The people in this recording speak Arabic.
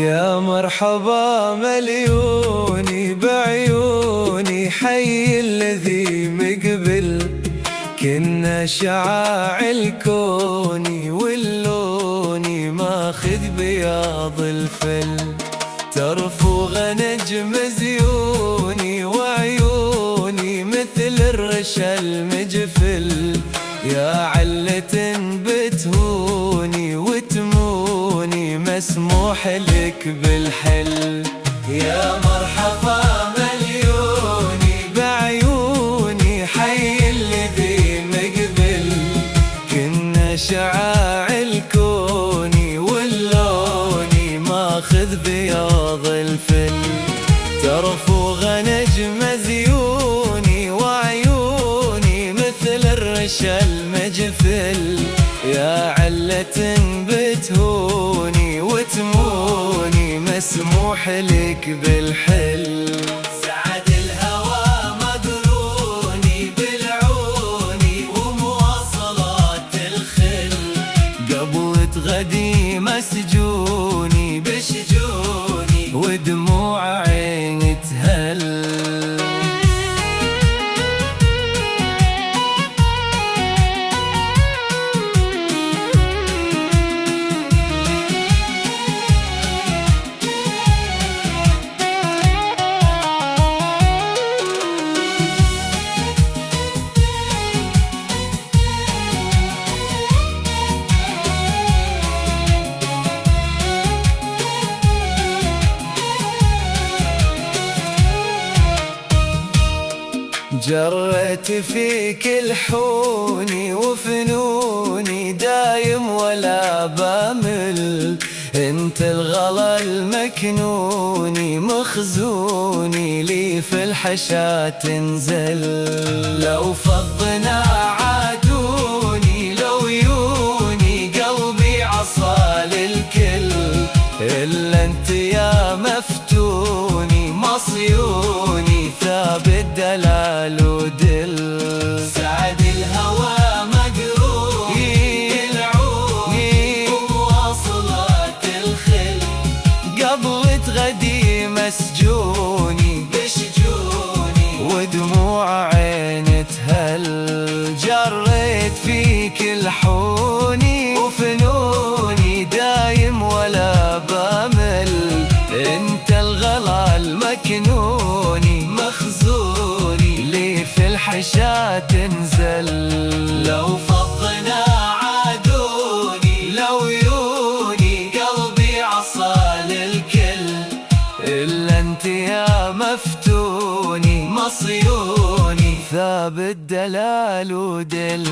يا مرحبا مليوني بعيوني، حي الذي مقبل كنا شعاع الكون، واللوني ماخذ بياض الفل. ترفغ نجم زيوني وعيوني مثل الرشا المجفل، يا علة بتهوني وتموني مسموح لك بالحل. يا مرحبا مليوني بعيوني، حي الذي مقبل كنا شعاع الكون، واللوني ماخذ بياض الفل. ترفغ نجم زيوني وعيوني مثل الرشا المجفل، يا علة بتهوني وتموني مسموح لك بالحل. سعد الهوى مقروني بالعوني ومواصلات الخل، قبضة غدي مسجوني بشجوني ودموع عيني تهل. جريت فيك الحوني وفنوني دايم ولا بامل، انت الغلا المكنوني مخزوني لي في الحشا تنزل. لو فضنا عادوني لو يوني قلبي عصال الكل، إلا انت يا مفتوني مصيوني ثابت دلال ودل. سعد الهوى مقروني بالعوني ومواصلات الخل، قبضة غدي مسجوني بشجوني ودموع عين تهل. جريت فيك الحوني وفنوني دايم ولا بامل، انت الغلا المكنوني مخزوني لي في الحشا تنزل. لو فضنا عادوني لو يوني قلبي عصال الكل، إلا انت يا مفتوني مصيوني ثابت دلال ودل.